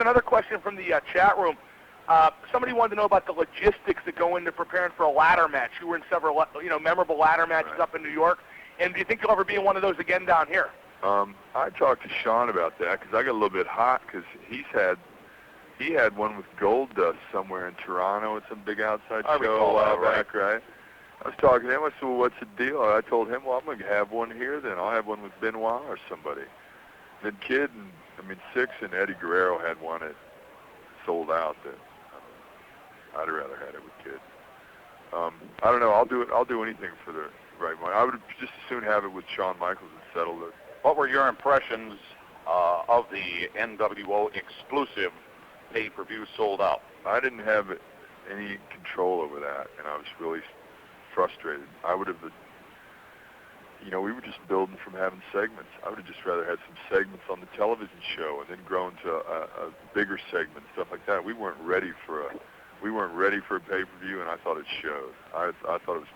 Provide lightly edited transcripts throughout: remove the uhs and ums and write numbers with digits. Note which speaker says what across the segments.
Speaker 1: Another question from the chat room. Somebody wanted to know about the logistics that go into preparing for a ladder match. You were in several, memorable ladder matches up in New York. And do you think you'll ever be in one of those again down here?
Speaker 2: I talked to Sean about that because I got a little bit hot because he had one with Goldust somewhere in Toronto at some big outside show a while back, right? I was talking to him. I said, well, what's the deal? I told him, well, I'm going to have one here then. I'll have one with Benoit or somebody. Then Six and Eddie Guerrero had one that sold out. That I'd rather had it with Kid. I don't know. I'll do anything for the right money. I would just as soon have it with Shawn Michaels and settle it.
Speaker 3: What were your impressions of the NWO exclusive pay-per-view sold out?
Speaker 2: I didn't have any control over that, and I was really frustrated. I would have, we were just building from having segments. I would have just rather had some segments on the television show and then grown to a bigger segment, stuff like that. We weren't ready for a pay-per-view, and I thought it showed. I thought it was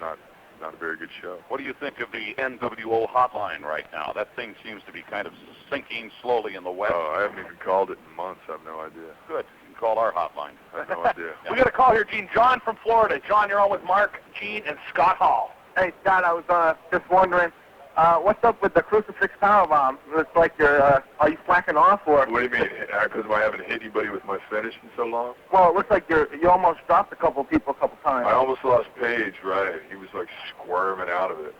Speaker 2: not a very good show.
Speaker 3: What do you think of the NWO hotline right now? That thing seems to be kind of sinking slowly in the West.
Speaker 2: Oh, I haven't even called it in months. I have no idea.
Speaker 3: Good. You can call our hotline.
Speaker 2: I have no idea.
Speaker 1: We got a call here, Gene. John from Florida. John, you're on with Mark, Gene, and Scott Hall.
Speaker 4: Hey, Scott, I was just wondering, what's up with the crucifix powerbomb? It's like are you slacking off, or?
Speaker 2: What do you mean? Because I haven't hit anybody with my finish in so long?
Speaker 4: Well, it looks like you almost dropped a couple people a couple times.
Speaker 2: I almost lost Paige, right. He was like squirming out of it.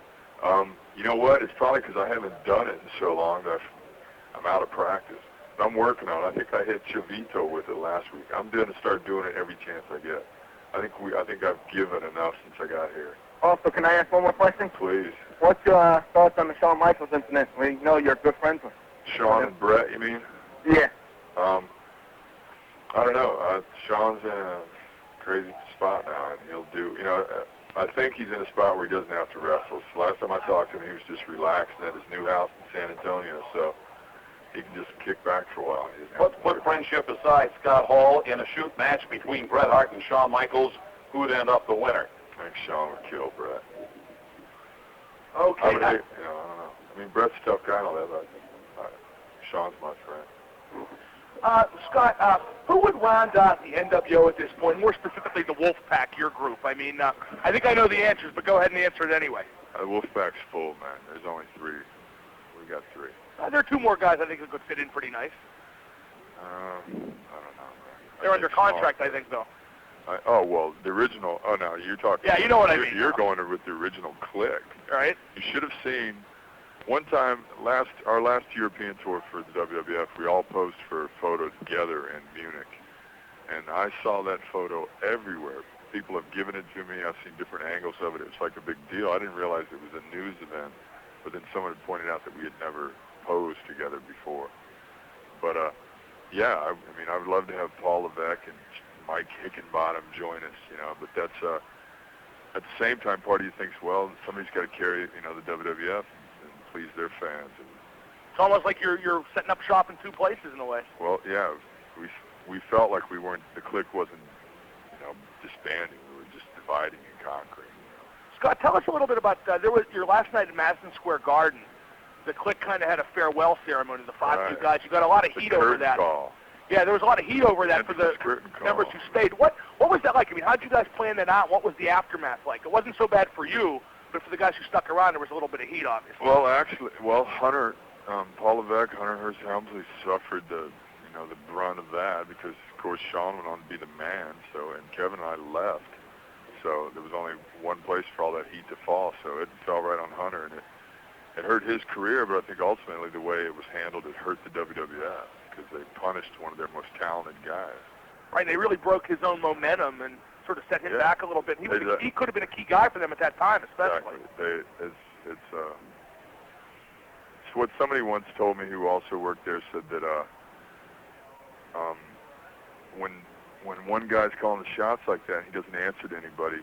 Speaker 2: You know what? It's probably because I haven't done it in so long that I'm out of practice. But I'm working on it. I think I hit Chavito with it last week. I'm going to start doing it every chance I get. I think I've given enough since I got here.
Speaker 4: Also, can I ask one more question?
Speaker 2: Please.
Speaker 4: What's your thoughts on the Shawn Michaels incident? We know you're good friends with
Speaker 2: Shawn and Brett, you mean?
Speaker 4: Yeah.
Speaker 2: I don't know. Shawn's in a crazy spot now, and he'll do, I think he's in a spot where he doesn't have to wrestle. So last time I talked to him, he was just relaxed at his new house in San Antonio, so he can just kick back for a while.
Speaker 3: Put friendship aside, Scott Hall, in a shoot match between Bret Hart and Shawn Michaels, who would end up the winner?
Speaker 2: I think Shawn would kill Bret.
Speaker 1: Okay.
Speaker 2: I don't know. Bret's a tough guy and all that, but Shawn's my friend.
Speaker 1: Scott, who would round out the NWO at this point, more specifically the Wolfpack, your group? I think I know the answers, but go ahead and answer it anyway.
Speaker 2: Wolfpack's full, man. There's only three. We got three.
Speaker 1: There are two more guys I think who could fit in pretty nice.
Speaker 2: I don't know, man.
Speaker 1: They're under contract, I think, though.
Speaker 2: The original. Oh, no, you're talking.
Speaker 1: Yeah, you know what I mean.
Speaker 2: You're going with the original Click.
Speaker 1: Right.
Speaker 2: You should have seen. One time, our last European tour for the WWF, we all posed for a photo together in Munich, and I saw that photo everywhere. People have given it to me. I've seen different angles of it. It's like a big deal. I didn't realize it was a news event, but then someone had pointed out that we had never posed together before. But I would love to have Paul Levesque and Mike Hickenbottom join us, but that's at the same time, part of you thinks, well, somebody's got to carry, the WWF and please their fans. And
Speaker 1: it's almost like you're setting up shop in two places in a way.
Speaker 2: Well, yeah, we felt like the Click wasn't, disbanding. We were just dividing and conquering.
Speaker 1: Scott, tell us a little bit about there was your last night at Madison Square Garden. The Click kind of had a farewell ceremony. The five you guys, you got a lot of heat over that.
Speaker 2: Call.
Speaker 1: Yeah, there was a lot of heat over that for the members who stayed. What was that like? How did you guys plan that out? What was the aftermath like? It wasn't so bad for you, but for the guys who stuck around, there was a little bit of heat, obviously.
Speaker 2: Well, actually, Hunter, Paul Levesque, Hunter Hearst Helmsley suffered the brunt of that because, of course, Shawn went on to be the man. So, and Kevin and I left. So there was only one place for all that heat to fall. So it fell right on Hunter, and it hurt his career. But I think ultimately the way it was handled, it hurt the WWF. Because they punished one of their most talented guys.
Speaker 1: Right, they really broke his own momentum and sort of set him back a little bit. He could have been a key guy for them at that time, especially.
Speaker 2: Exactly. It's what somebody once told me who also worked there said that when one guy's calling the shots like that, he doesn't answer to anybody.